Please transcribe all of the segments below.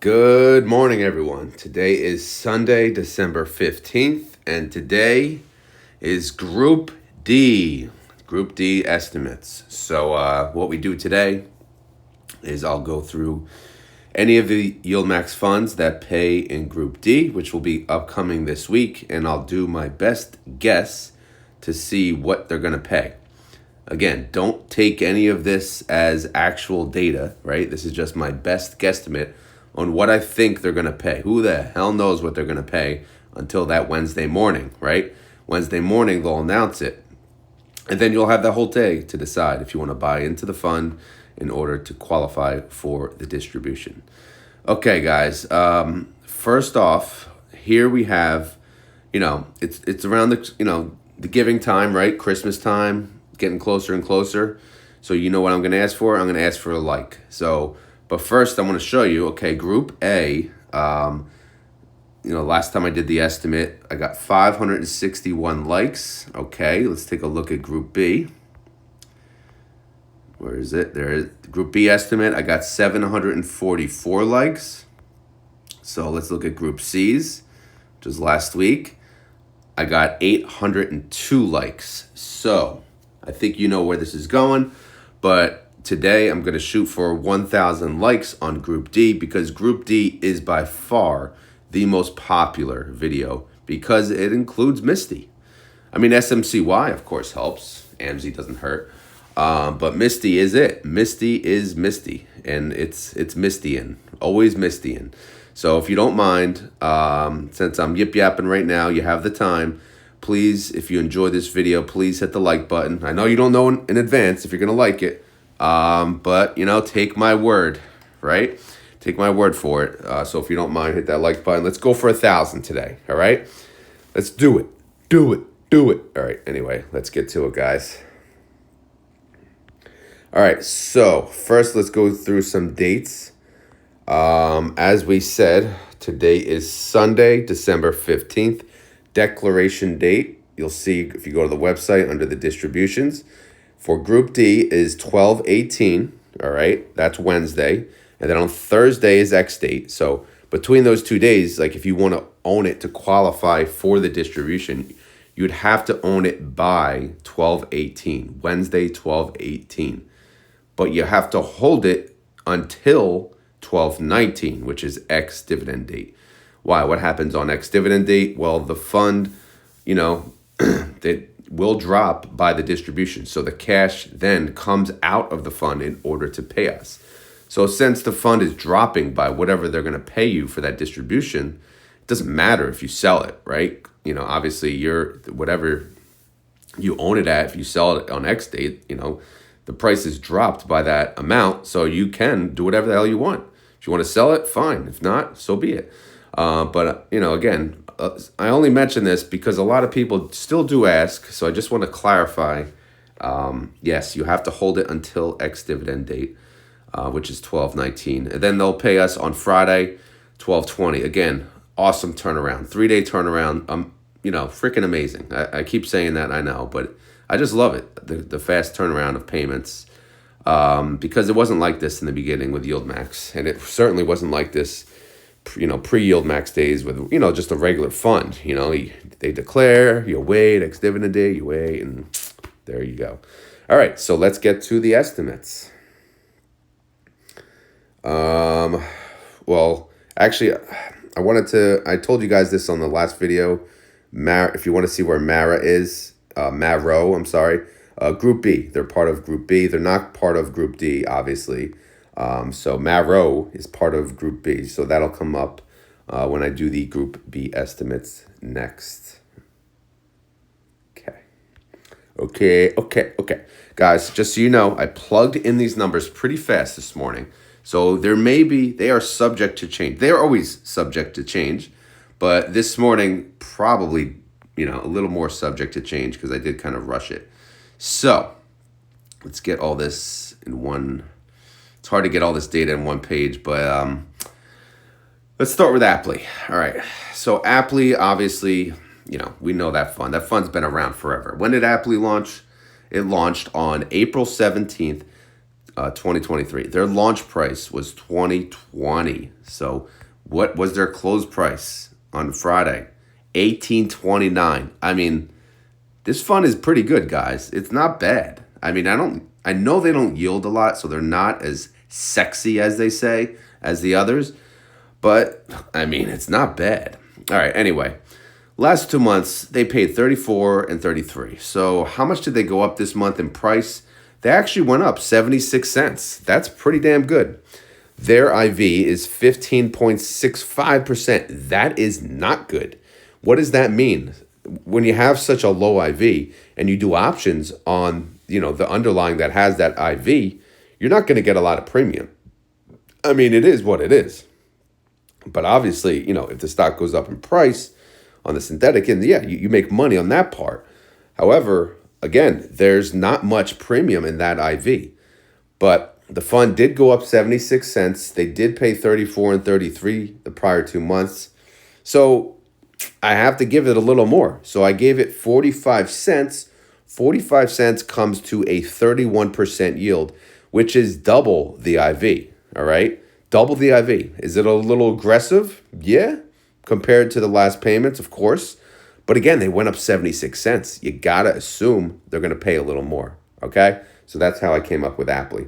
Good morning, everyone. Today is Sunday, December 15th, and today is Group D estimates. So what we do today is I'll go through any of the YieldMax funds that pay in Group D, which will be upcoming this week, and I'll do my best guess to see what they're going to pay. Again, don't take any of this as actual data, right? This is just my best guesstimate on what I think they're going to pay. Who the hell knows what they're going to pay until that Wednesday morning, right? Wednesday morning, they'll announce it. And then you'll have the whole day to decide if you want to buy into the fund in order to qualify for the distribution. Okay, guys. First off, here we have, it's around the giving time, right? Christmas time, getting closer and closer. So you know what I'm going to ask for? I'm going to ask for a like. But first I want to show you, okay, Group A, last time I did the estimate, I got 561 likes. Okay, let's take a look at Group B. Where is it? There is Group B estimate. I got 744 likes. So let's look at Group C's, which was last week. I got 802 likes. So I think you know where this is going, but today I'm going to shoot for 1,000 likes on Group D because Group D is by far the most popular video because it includes MSTY. I mean, SMCY, of course, helps. AMZY doesn't hurt. But MSTY is it. MSTY is MSTY, and it's MSTYing, always MSTYing. So if you don't mind, since I'm yip-yapping right now, you have the time, please, if you enjoy this video, please hit the like button. I know you don't know in advance if you're going to like it, but, take my word, right? Take my word for it. So if you don't mind, hit that like button. Let's go for 1,000 today, all right? Let's do it. Do it. Do it. All right, anyway, let's get to it, guys. All right, so first let's go through some dates. As we said, today is Sunday, December 15th. Declaration date, you'll see if you go to the website under the distributions. For Group D is 12/18, all right? That's Wednesday. And then on Thursday is X date. So between those 2 days, like if you want to own it to qualify for the distribution, you'd have to own it by 12/18, Wednesday 12/18. But you have to hold it until 12/19, which is X dividend date. Why? What happens on X dividend date? Well, the fund, it will drop by the distribution. So the cash then comes out of the fund in order to pay us. So since the fund is dropping by whatever they're going to pay you for that distribution, it doesn't matter if you sell it, right? Obviously whatever you own it at, if you sell it on X date, the price is dropped by that amount. So you can do whatever the hell you want. If you want to sell it, fine. If not, so be it. But again, I only mention this because a lot of people still do ask. So I just want to clarify. Yes, you have to hold it until X dividend date, which is 12/19. And then they'll pay us on Friday, 12/20. Again, awesome turnaround, 3-day turnaround. Freaking amazing. I keep saying that, I know, but I just love it. The fast turnaround of payments, because it wasn't like this in the beginning with YieldMax. And it certainly wasn't like this pre-YieldMax days with, just a regular fund. They declare, you wait, X dividend day, you wait, and there you go. All right, so let's get to the estimates. Well, actually, I told you guys this on the last video. If you want to see where Mara is, Maro, I'm sorry, Group B. They're part of Group B. They're not part of Group D, obviously. So Maro is part of Group B. So that'll come up when I do the Group B estimates next. Okay. Guys, just so you know, I plugged in these numbers pretty fast this morning. So they are subject to change. They are always subject to change. But this morning, probably, a little more subject to change because I did kind of rush it. So let's get all this in one. It's hard to get all this data in one page, but let's start with APLY. All right. So APLY, obviously, we know that fund. That fund's been around forever. When did APLY launch? It launched on April 17th 2023. Their launch price was 2020. So what was their close price on Friday? 1829. I mean, this fund is pretty good, guys. It's not bad. I mean, I know they don't yield a lot, so they're not as sexy as they say as the others, but I mean, it's not bad. All right, anyway, last 2 months they paid 34 and 33. So how much did they go up this month in price? They actually went up 76 cents. That's pretty damn good. Their IV is 15.65%. That is not good. What does that mean? When you have such a low IV and you do options on, the underlying that has that IV, you're not going to get a lot of premium. I mean, it is what it is. But obviously, if the stock goes up in price on the synthetic, and yeah, you make money on that part. However, again, there's not much premium in that IV. But the fund did go up 76 cents. They did pay 34 and 33 the prior 2 months. So I have to give it a little more. So I gave it 45 cents. 45 cents comes to a 31% yield, which is double the IV, all right? Double the IV. Is it a little aggressive? Yeah, compared to the last payments, of course. But again, they went up 76 cents. You got to assume they're going to pay a little more, okay? So that's how I came up with APLY.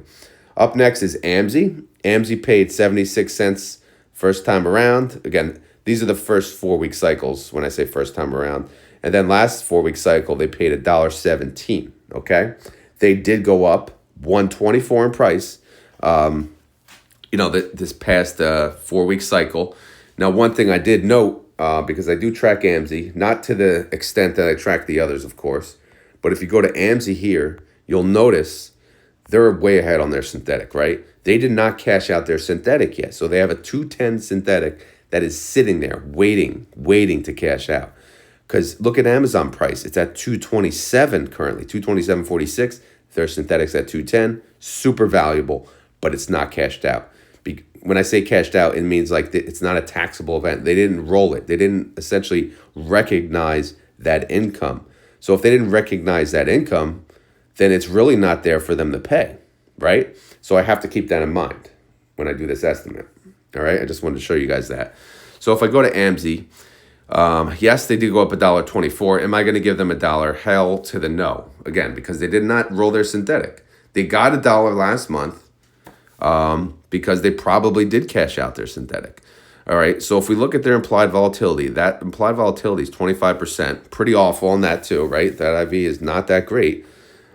Up next is AMZY. AMZY paid 76 cents first time around. Again, these are the first 4-week cycles when I say first time around. And then last 4-week cycle, they paid $1.17, okay? They did go up 124 in price, this past 4-week cycle. Now, one thing I did note, because I do track AMZY, not to the extent that I track the others, of course, but if you go to AMZY here, you'll notice they're way ahead on their synthetic, right? They did not cash out their synthetic yet. So they have a 210 synthetic that is sitting there waiting to cash out. Because look at Amazon price. It's at 227 currently, 227.46. Their synthetics at 210. Super valuable, but it's not cashed out. When I say cashed out, it means like it's not a taxable event. They didn't roll it. They didn't essentially recognize that income. So if they didn't recognize that income, then it's really not there for them to pay, right? So I have to keep that in mind when I do this estimate, all right? I just wanted to show you guys that. So if I go to AMZY, yes, they did go up $1.24. Am I going to give them $1? Hell to the no. Again, because they did not roll their synthetic. They got $1 last month because they probably did cash out their synthetic. All right, so if we look at their implied volatility, that implied volatility is 25%. Pretty awful on that too, right? That IV is not that great.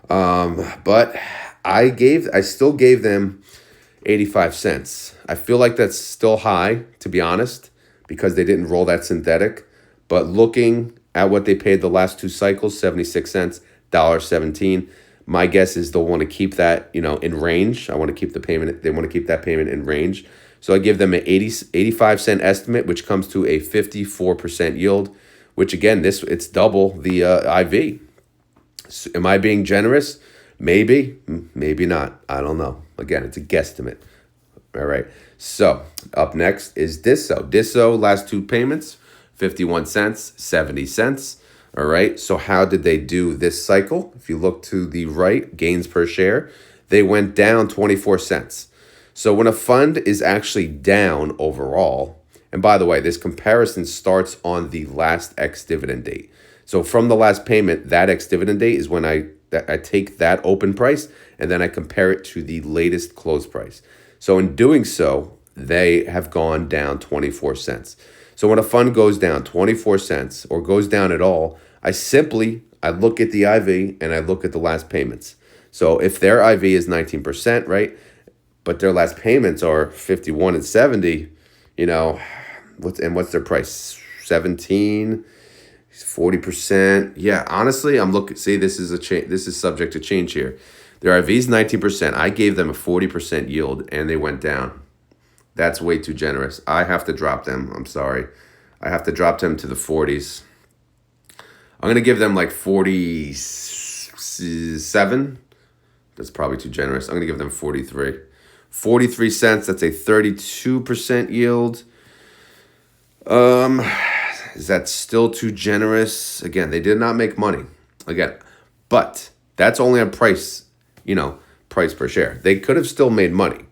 But I still gave them 85 cents. I feel like that's still high, to be honest, because they didn't roll that synthetic. But looking at what they paid the last 2 cycles, 76 cents, $1.17, my guess is they'll want to keep that, in range. I want to keep the payment. They want to keep that payment in range. So I give them an 85 cent estimate, which comes to a 54% yield, which again, it's double the IV. Am I being generous? Maybe, maybe not. I don't know. Again, it's a guesstimate. All right. So up next is Disso. Disso, last 2 payments, 51 cents, 70 cents. All right. So how did they do this cycle? If you look to the right, gains per share, they went down 24 cents. So when a fund is actually down overall, and by the way, this comparison starts on the last ex-dividend date. So from the last payment, that ex-dividend date is when I take that open price and then I compare it to the latest close price. So in doing so, they have gone down 24 cents. So when a fund goes down 24 cents or goes down at all, I look at the IV and I look at the last payments. So if their IV is 19%, right, but their last payments are 51 and 70, what's their price? 17, 40%. Yeah, honestly, I'm looking. See, this is subject to change here. Their IV is 19%. I gave them a 40% yield, and they went down. That's way too generous. I have to drop them. I'm sorry. I have to drop them to the 40s. I'm going to give them like 47. That's probably too generous. I'm going to give them 43. 43 cents. That's a 32% yield. Is that still too generous? Again, they did not make money. Again, but that's only on price, price per share. They could have still made money.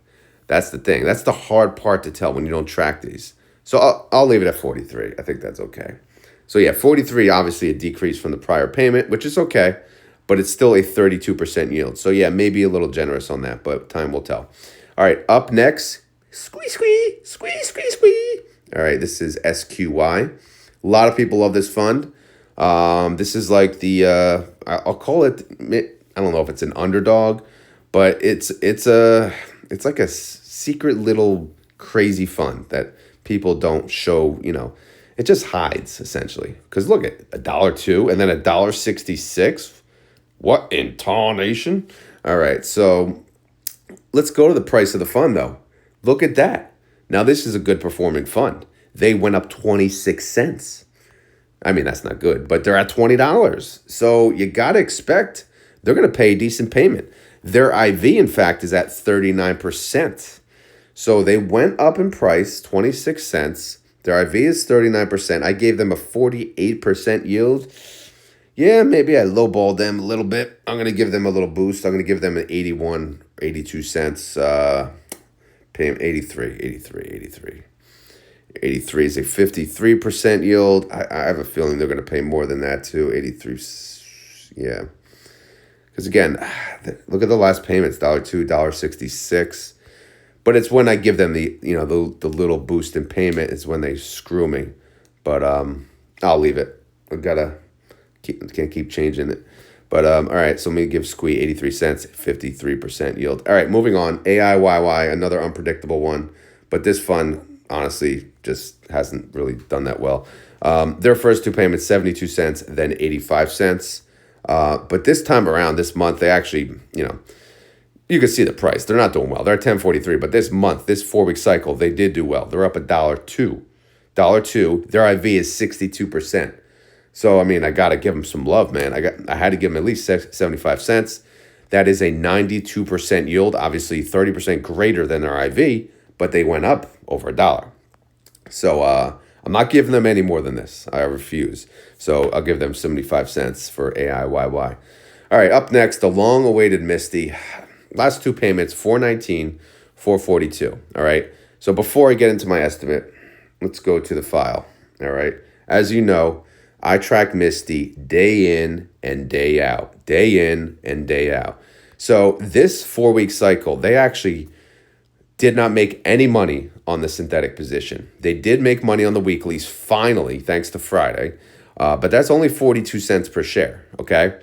That's the thing. That's the hard part to tell when you don't track these. So I'll leave it at 43. I think that's okay. So yeah, 43, obviously a decrease from the prior payment, which is okay, but it's still a 32% yield. So yeah, maybe a little generous on that, but time will tell. All right, up next, squee. All right, this is SQY. A lot of people love this fund. This is like the, I'll call it, I don't know if it's an underdog, but it's like a secret little crazy fund that people don't show, it just hides essentially. Because look at $1.02 and then $1.66. What in tarnation? All right, so let's go to the price of the fund though. Look at that. Now this is a good performing fund. They went up 26 cents. I mean, that's not good, but they're at $20. So you got to expect they're going to pay a decent payment. Their IV, in fact, is at 39%. So they went up in price, 26 cents. Their IV is 39%. I gave them a 48% yield. Yeah, maybe I lowballed them a little bit. I'm going to give them a little boost. I'm going to give them an 81, 82 cents. Pay them 83. 83 is a 53% yield. I have a feeling they're going to pay more than that too. 83, yeah. Because again, look at the last payments, $1.02, $1.66. But it's when I give them the little boost in payment is when they screw me. But I'll leave it. Can't keep changing it. But all right, so let me give Squee 83 cents, 53% yield. All right, moving on. AIYY, another unpredictable one. But this fund, honestly, just hasn't really done that well. Their first two payments, 72 cents, then 85 cents. But this time around, this month, they actually, you can see the price. They're not doing well. They're at 10.43, but this month, this 4-week cycle, they did do well. They're up $1.02. $1.02. Their IV is 62%. So, I mean, I got to give them some love, man. I had to give them at least 75 cents. That is a 92% yield, obviously 30% greater than their IV, but they went up over $1. So, I'm not giving them any more than this. I refuse. So, I'll give them 75 cents for AIYY. All right, up next, the long-awaited MSTY. Last two payments, $4.19, $4.42. All right. So, before I get into my estimate, let's go to the file. All right. As you know, I track MSTY day in and day out. Day in and day out. So, this 4-week cycle, they actually did not make any money on the synthetic position. They did make money on the weeklies, finally, thanks to Friday. But that's only 42 cents per share, okay?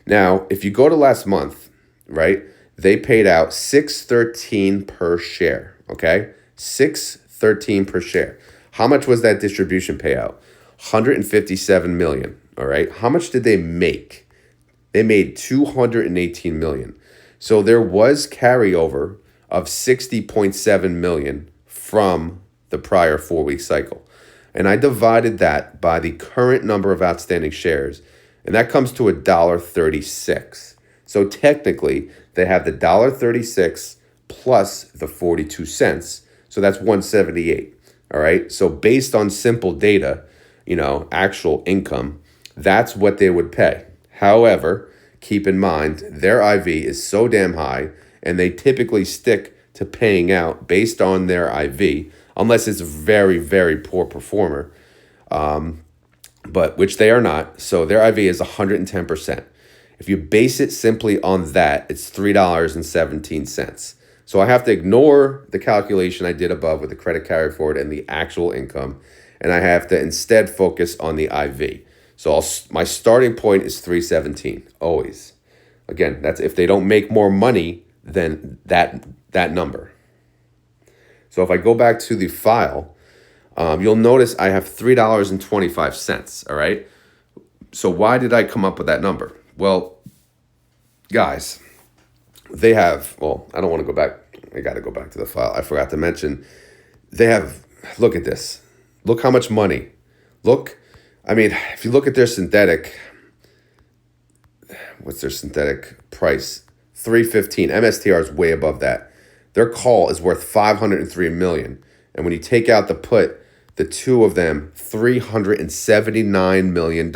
Now, if you go to last month, right, they paid out $6.13 per share, okay? $6.13 per share. How much was that distribution payout? $157 million, all right? How much did they make? They made $218 million. So there was carryover of $60.7 million from the prior 4-week cycle. And I divided that by the current number of outstanding shares, and that comes to $1.36. So technically, they have the $1.36 plus the 42 cents, so that's $1.78. All right. So based on simple data, actual income, that's what they would pay. However, keep in mind, their IV is so damn high, and they typically stick to paying out based on their IV, unless it's a very, very poor performer, but which they are not. So their IV is 110%. If you base it simply on that, it's $3.17. So I have to ignore the calculation I did above with the credit carry forward and the actual income, and I have to instead focus on the IV. So my starting point is 317, always. Again, that's if they don't make more money than that number. So if I go back to the file, you'll notice I have $3.25, all right? So why did I come up with that number? Well, guys, they have, I don't want to go back. I got to go back to the file. I forgot to mention, they have, look at this. Look how much money. Look, if you look at their synthetic, what's their synthetic price? $3.15. MSTR is way above that. Their call is worth $503 million. And when you take out the put, the two of them, $379 million.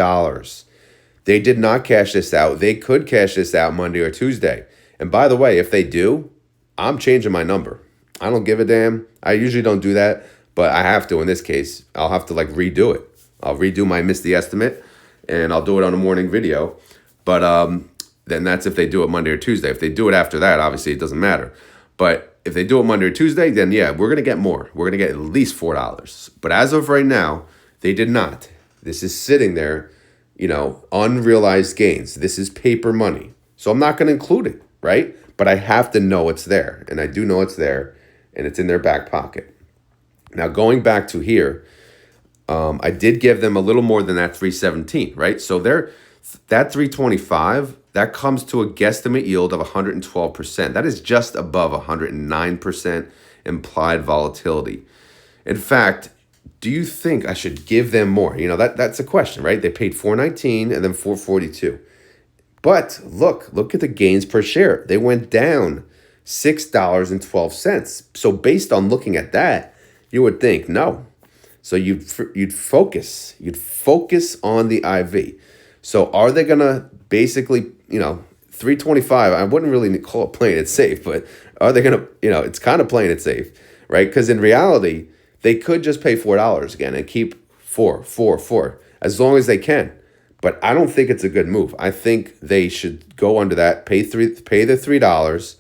They did not cash this out. They could cash this out Monday or Tuesday. And by the way, if they do, I'm changing my number. I don't give a damn. I usually don't do that, but I have to in this case. I'll have to like redo it. I'll redo my MSTY estimate, and I'll do it on a morning video. But then that's if they do it Monday or Tuesday. If they do it after that, obviously it doesn't matter. But if they do it Monday or Tuesday, then yeah, we're going to get more. We're going to get at least $4. But as of right now, they did not. This is sitting there, unrealized gains. This is paper money. So I'm not going to include it, right? But I have to know it's there. And I do know it's there. And it's in their back pocket. Now, going back to here, I did give them a little more than that 317, right? So that 325, that comes to a guesstimate yield of 112%. That is just above 109% implied volatility. In fact, do you think I should give them more? That's a question, right? They paid $4.19 and then $4.42. But look at the gains per share. They went down $6.12. So based on looking at that, you would think no. So you'd focus on the IV. So are they gonna basically, 325? I wouldn't really call it playing it safe, but are they gonna, it's kind of playing it safe, right? Because in reality, they could just pay $4 again and keep four as long as they can. But I don't think it's a good move. I think they should go under that, pay the $3,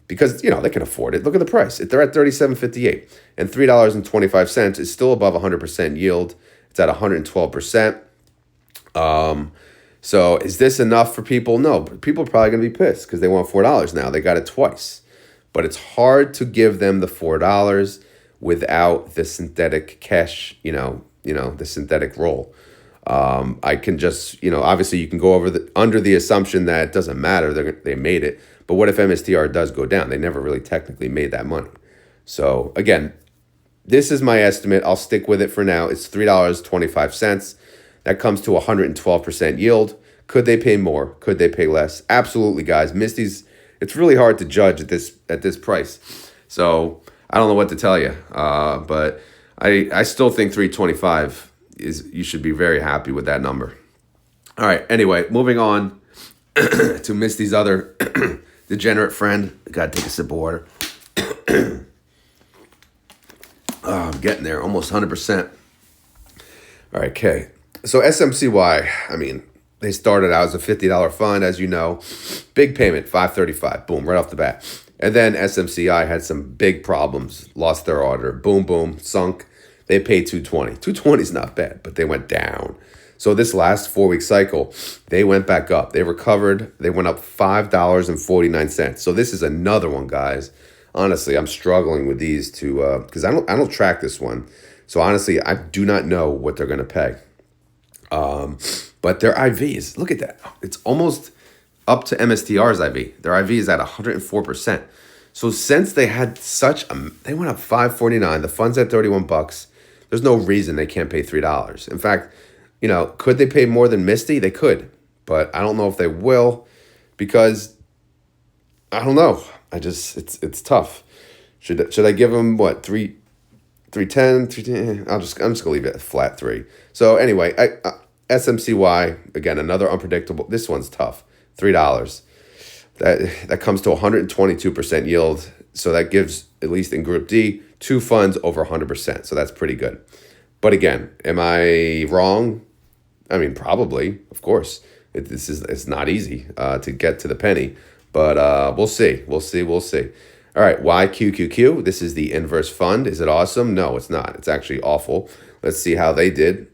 because they can afford it. Look at the price. They're at $37.58, and $3.25 is still above 100% yield. It's at 112%. So is this enough for people? No, people are probably going to be pissed because they want $4 now. They got it twice. But it's hard to give them the $4 without the synthetic cash, the synthetic roll. I can just, obviously you can go under the assumption that it doesn't matter. They made it. But what if MSTR does go down? They never really technically made that money. So again, this is my estimate. I'll stick with it for now. It's $3.25. That comes to 112% yield. Could they pay more? Could they pay less? Absolutely, guys. MSTY's, it's really hard to judge at this price. So I don't know what to tell you. But I still think 325 you should be very happy with that number. All right. Anyway, moving on to MSTY's other degenerate friend. Gotta take a sip of water. I'm getting there, almost 100%. All right, okay. So SMCY, they started out as a $50 fund, as you know. Big payment, $535, boom, right off the bat. And then SMCI had some big problems, lost their order, boom, sunk. They paid $220. $220 is not bad, but they went down. So this last 4-week cycle, they went back up. They recovered. They went up $5.49. So this is another one, guys. Honestly, I'm struggling with these two because I don't track this one. So honestly, I do not know what they're going to pay. But their IVs, look at that. It's almost up to MSTR's IV. Their IV is at 104%. So since they had they went up $5.49. The fund's at $31. There's no reason they can't pay $3. In fact, could they pay more than MSTY? They could, but I don't know if they will because I don't know. It's tough. Should I give them what 310? I'm just gonna leave it at flat 3. So anyway, SMCY again, another unpredictable. This one's tough. $3. That comes to 122% yield. So that gives, at least in Group D, 2 funds over 100%. So that's pretty good. But again, am I wrong? Probably, of course. It's not easy to get to the penny. But we'll see. We'll see. All right, YQQQ. This is the inverse fund. Is it awesome? No, it's not. It's actually awful. Let's see how they did.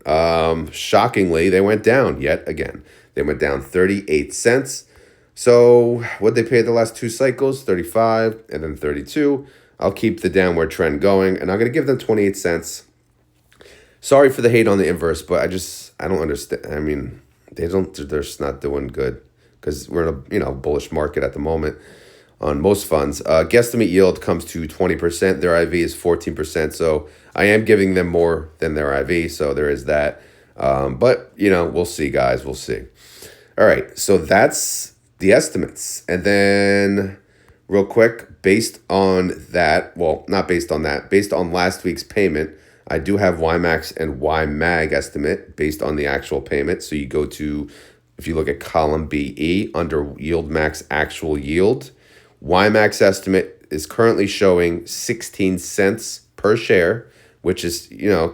Shockingly, they went down yet again. They went down 38 cents. So what they paid the last 2 cycles, 35 and then 32. I'll keep the downward trend going, and I'm going to give them 28 cents. Sorry for the hate on the inverse, but I don't understand. They're just not doing good because we're in a bullish market at the moment on most funds. Guesstimate yield comes to 20%. Their IV is 14%. So I am giving them more than their IV. So there is that. But, we'll see, guys. We'll see. All right. So that's the estimates. And then real quick, based on that, well, not based on that, based on last week's payment, I do have YMAX and YMAG estimate based on the actual payment. So you go to if you look at column BE under YieldMax actual yield, YMAX estimate is currently showing 16 cents per share, which is,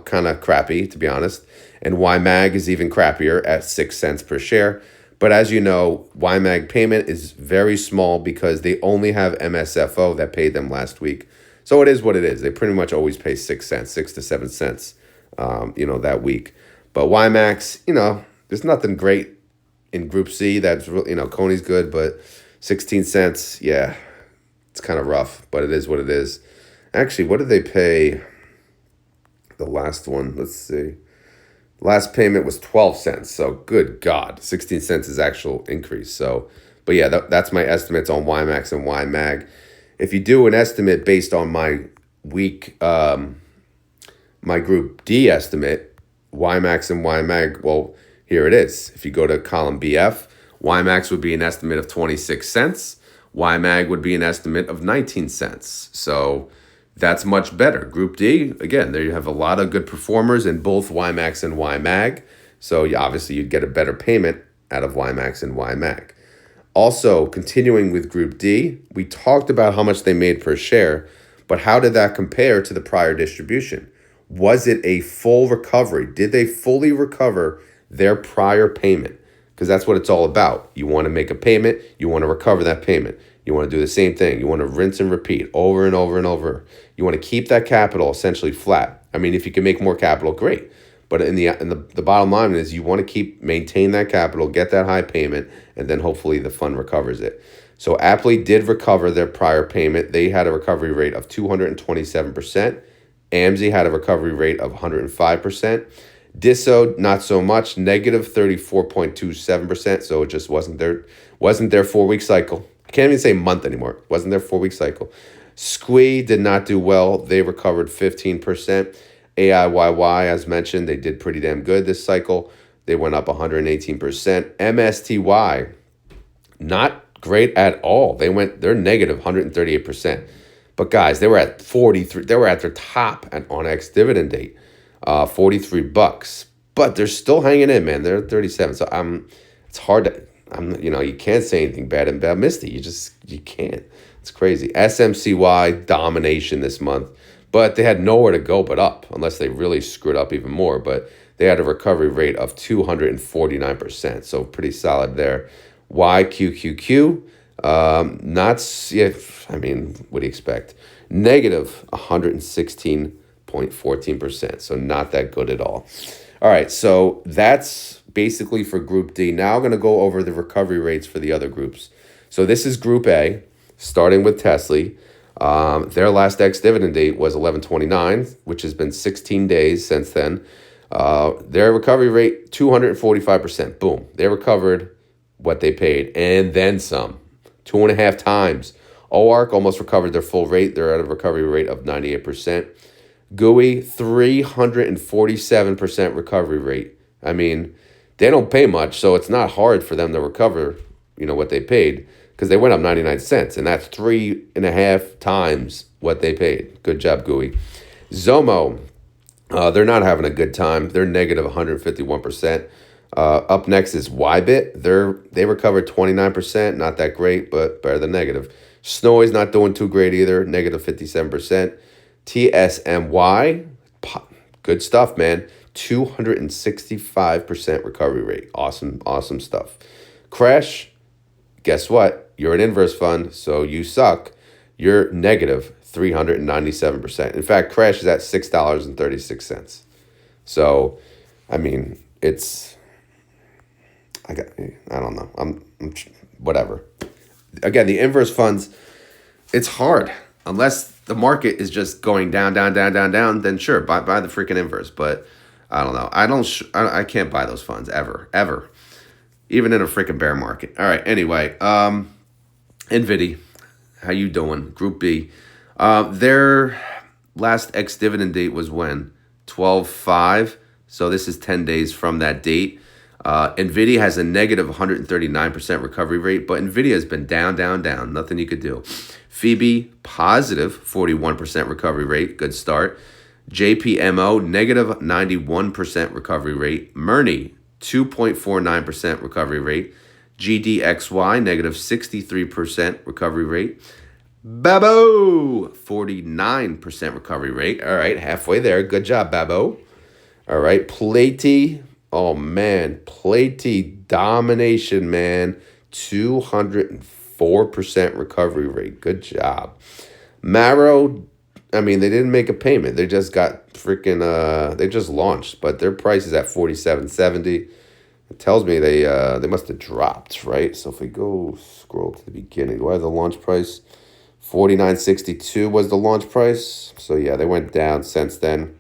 kind of crappy, to be honest. And YMAG is even crappier at 6 cents per share. But as you know, YMAG payment is very small because they only have MSFO that paid them last week. So it is what it is. They pretty much always pay 6 cents, 6 to 7 cents, that week. But YMAX, there's nothing great in Group C. That's really, Coney's good, but 16 cents, yeah, it's kind of rough, but it is what it is. Actually, what did they pay the last one? Let's see. Last payment was 12 cents. So good God, 16 cents is actual increase. So, but yeah, that's my estimates on YMAX and YMAG. If you do an estimate based on my week, my Group D estimate, YMAX and YMAG, well, here it is. If you go to column BF, YMAX would be an estimate of 26 cents. YMAG would be an estimate of 19 cents. So that's much better. Group D, again, there you have a lot of good performers in both YMAX and YMAG. So obviously you'd get a better payment out of YMAX and YMAG. Also, continuing with Group D, we talked about how much they made per share, but how did that compare to the prior distribution? Was it a full recovery? Did they fully recover their prior payment? Because that's what it's all about. You want to make a payment, you want to recover that payment. You want to do the same thing. You want to rinse and repeat over and over and over. You want to keep that capital essentially flat. I mean, if you can make more capital, great. But in the bottom line is you want to maintain that capital, get that high payment, and then hopefully the fund recovers it. So APLY did recover their prior payment. They had a recovery rate of 227%. AMZY had a recovery rate of 105%. DISO, not so much, negative 34.27%. So it just wasn't their 4-week cycle. I can't even say month anymore. It wasn't their 4-week cycle. SMCY did not do well. They recovered 15%. AIYY, as mentioned, they did pretty damn good this cycle. They went up 118%. MSTY, not great at all. They're negative 138%. But guys, they were at 43. They were at their top on ex-dividend date, $43. But they're still hanging in, man. They're at 37. So it's hard to. You can't say anything bad about MSTY. You can't. It's crazy. SMCY domination this month, but they had nowhere to go but up, unless they really screwed up even more. But they had a recovery rate of 249%, so pretty solid there. YQQQ, what do you expect? Negative 116.14%, so not that good at all. All right, so that's basically for Group D. Now I'm going to go over the recovery rates for the other groups. So this is Group A, starting with Tesla. Their last ex-dividend date was 11/29, which has been 16 days since then. Their recovery rate, 245%. Boom. They recovered what they paid and then some. 2.5 times. OARC almost recovered their full rate. They're at a recovery rate of 98%. GUI, 347% recovery rate. I mean, they don't pay much, so it's not hard for them to recover, what they paid, because they went up 99 cents, and that's 3.5 times what they paid. Good job, GUI. Zomo, they're not having a good time. They're negative 151%. Up next is Ybit. They recovered 29%, not that great, but better than negative. Snowy's not doing too great either, negative 57%. TSMY, good stuff, man. 265% recovery rate. Awesome stuff. Crash, guess what? You're an inverse fund, so you suck. You're negative 397%. In fact, Crash is at $6.36. So, I mean, I don't know. I'm whatever. Again, the inverse funds, it's hard. Unless the market is just going down, then sure, buy the freaking inverse. But I don't know. I can't buy those funds ever. Even in a freaking bear market. All right, anyway, NVIDIA, how you doing? Group B. Their last ex-dividend date was when? 12/5. So this is 10 days from that date. NVIDIA has a negative 139% recovery rate, but NVIDIA has been down. Nothing you could do. Phoebe, positive 41% recovery rate. Good start. JPMO, negative 91% recovery rate. Murney, 2.49% recovery rate. GDXY, negative 63% recovery rate. Babo, 49% recovery rate. All right, halfway there. Good job, Babo. All right, Platy. Oh, man. Platy domination, man. 204% recovery rate. Good job. Marrow, I mean, they didn't make a payment. They just got freaking, they just launched, but their price is at $47.70. It tells me they must have dropped, right? So if we go scroll to the beginning, do I have the launch price? $49.62 was the launch price. So yeah, they went down since then.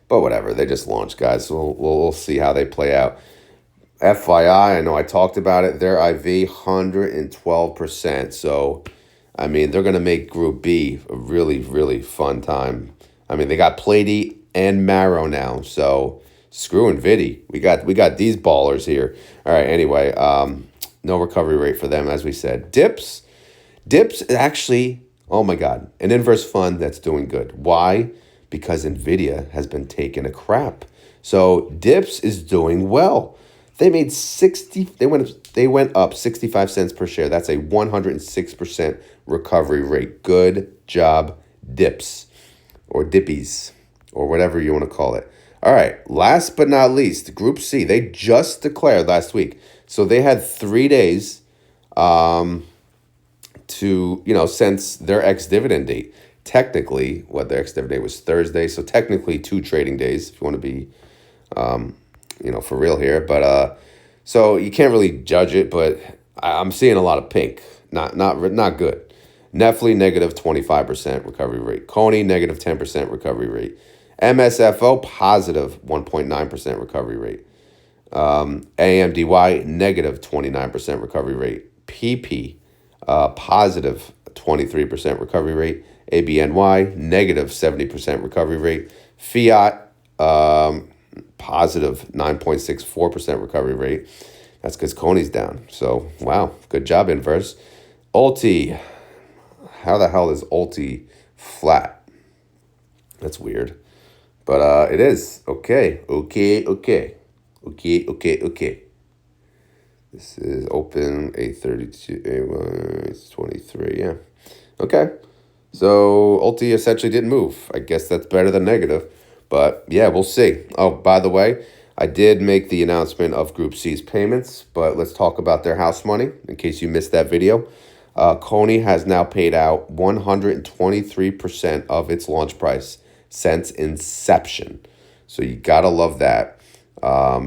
But whatever, they just launched, guys. So we'll see how they play out. FYI, I know I talked about it. Their IV 112%. So I mean, they're gonna make Group B a really, really fun time. I mean, they got Platy and Marrow now. So screw Nvidia. We got these ballers here. All right. Anyway, no recovery rate for them, as we said. Dips actually, oh my God, an inverse fund that's doing good. Why? Because Nvidia has been taking a crap. So Dips is doing well. They made they went up 65 cents per share. That's a 106% recovery rate. Good job, Dips, or Dippies, or whatever you want to call it. All right, last but not least, Group C. They just declared last week. So they had 3 days to, since their ex-dividend date. Technically, their ex-dividend date was Thursday, so technically 2 trading days, if you want to be, for real here. But so you can't really judge it, but I'm seeing a lot of pink. Not good. Nepfly, negative 25% recovery rate. Coney, negative 10% recovery rate. MSFO, positive 1.9% recovery rate. AMDY, negative 29% recovery rate. PP, positive 23% recovery rate. ABNY, negative 70% recovery rate. Fiat, positive 9.64% recovery rate. That's because Coney's down. So, wow, good job, Inverse. Ulti, how the hell is Ulti flat? That's weird. But it is. Okay. This is open 8:32. It's 23. Yeah. Okay. So Ulti essentially didn't move. I guess that's better than negative. But yeah, we'll see. Oh, by the way, I did make the announcement of Group C's payments, but let's talk about their house money in case you missed that video. Coney has now paid out 123% of its launch price since inception. So you gotta love that.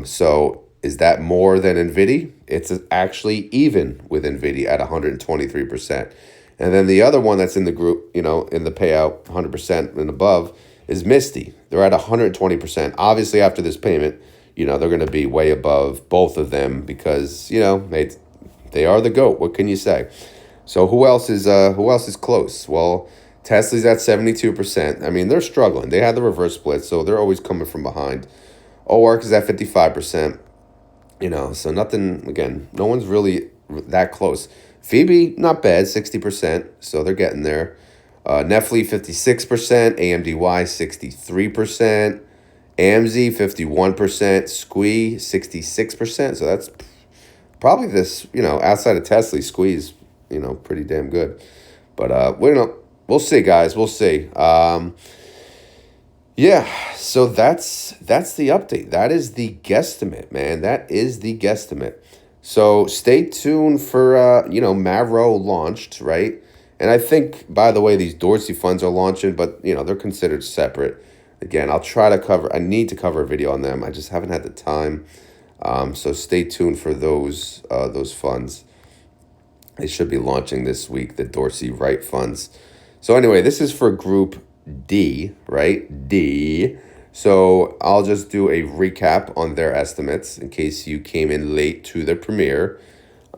So is that more than Nvidia? It's actually even with Nvidia at 123%. And then the other one that's in the group, in the payout 100% and above is MSTY. They're at 120%. Obviously, after this payment, they're going to be way above both of them because, they are the GOAT. What can you say? So who else is close? Well, Tesla's at 72%. I mean, they're struggling. They had the reverse split, so they're always coming from behind. OARC is at 55%. So nothing, again, no one's really that close. Phoebe, not bad, 60%, so they're getting there. Nepfly, 56%. AMDY, 63%. AMZY, 51%. SMCY, 66%. So that's probably this, outside of Tesla, SMCY's, pretty damn good. But we'll see, guys. We'll see. Yeah, so that's the update. That is the guesstimate, man. That is the guesstimate. So stay tuned for, Mavro launched, right? And I think, by the way, these Dorsey funds are launching, but, they're considered separate. Again, I need to cover a video on them. I just haven't had the time. So stay tuned for those funds. They should be launching this week, the Dorsey Wright funds. So anyway, this is for Group D, right? D. So I'll just do a recap on their estimates in case you came in late to the premiere.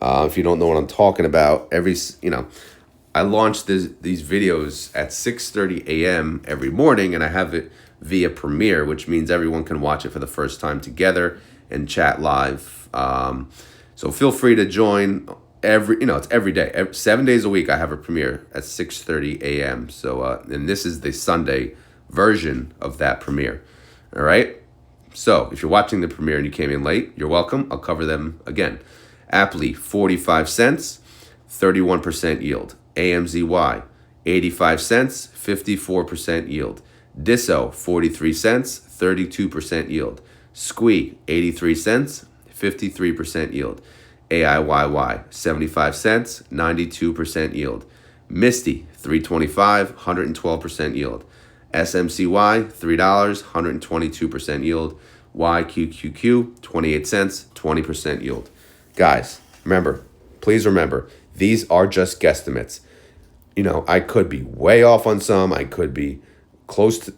If you don't know what I'm talking about, I launched these videos at 6:30 a.m. every morning, and I have it via Premiere, which means everyone can watch it for the first time together and chat live. So feel free to join. It's every day, 7 days a week. I have a premiere at 6:30 a.m. So, and this is the Sunday version of that premiere. All right. So if you're watching the premiere and you came in late, you're welcome. I'll cover them again. APLY, 45 cents, 31% yield. AMZY, 85 cents, 54% yield. DISO, 43 cents, 32% yield. SQUY, 83 cents, 53% yield. AIYY, 75 cents, 92% yield. MSTY, 325, 112% yield. SMCY, $3, 122% yield. YQQQ, 28 cents, 20% yield. Guys, remember, please remember, these are just guesstimates. I could be way off on some. I could be close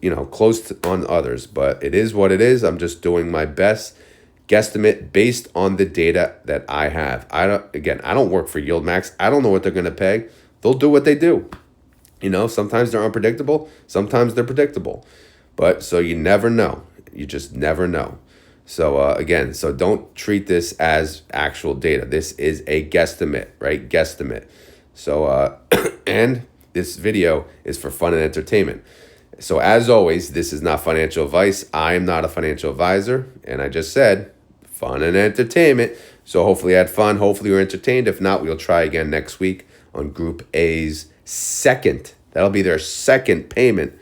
on others, but it is what it is. I'm just doing my best guesstimate based on the data that I have. I don't work for YieldMax. I don't know what they're going to pay. They'll do what they do. Sometimes they're unpredictable. Sometimes they're predictable. But so you never know. You just never know. So so don't treat this as actual data. This is a guesstimate, right? Guesstimate. So, and this video is for fun and entertainment. So as always, this is not financial advice. I am not a financial advisor. And I just said fun and entertainment. So hopefully you had fun. Hopefully you're entertained. If not, we'll try again next week on Group A's second. That'll be their second payment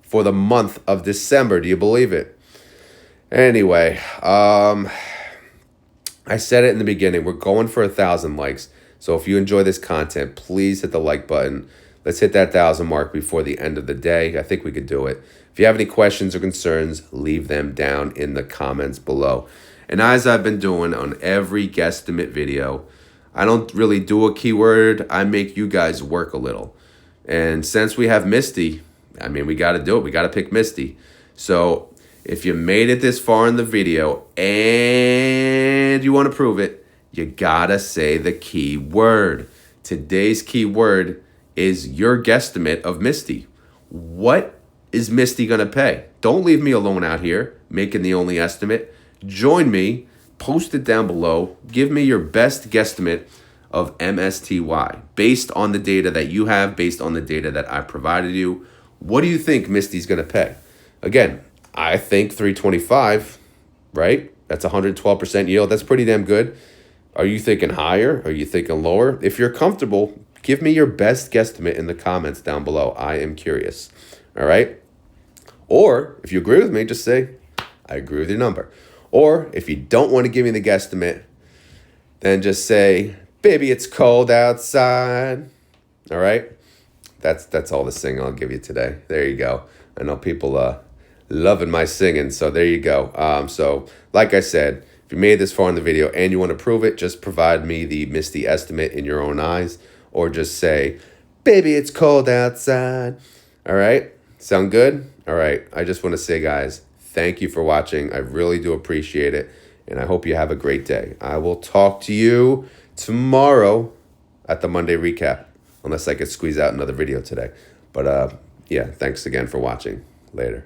for the month of December. Do you believe it? Anyway, I said it in the beginning. We're going for 1,000 likes. So if you enjoy this content, please hit the like button. Let's hit that 1,000 mark before the end of the day. I think we could do it. If you have any questions or concerns, leave them down in the comments below. And as I've been doing on every guesstimate video, I don't really do a keyword. I make you guys work a little. And since we have MSTY, we got to do it. We got to pick MSTY. So if you made it this far in the video and you want to prove it, you got to say the key word. Today's key word is your guesstimate of MSTY. What is MSTY going to pay? Don't leave me alone out here making the only estimate. Join me. Post it down below. Give me your best guesstimate of MSTY based on the data that you have, based on the data that I provided you. What do you think MSTY is going to pay? Again, I think 325, right? That's 112% yield. That's pretty damn good. Are you thinking higher? Are you thinking lower? If you're comfortable, give me your best guesstimate in the comments down below. I am curious. All right? Or if you agree with me, just say, I agree with your number. Or if you don't want to give me the guesstimate, then just say, baby, it's cold outside. All right? That's all the singing I'll give you today. There you go. I know people loving my singing, so there you go. So like I said, if you made this far in the video and you want to prove it, just provide me the MSTY estimate in your own eyes, or just say, baby, it's cold outside. All right? Sound good? All right. I just want to say, guys, thank you for watching. I really do appreciate it, and I hope you have a great day. I will talk to you tomorrow at the Monday recap, unless I could squeeze out another video today. But yeah, thanks again for watching. Later.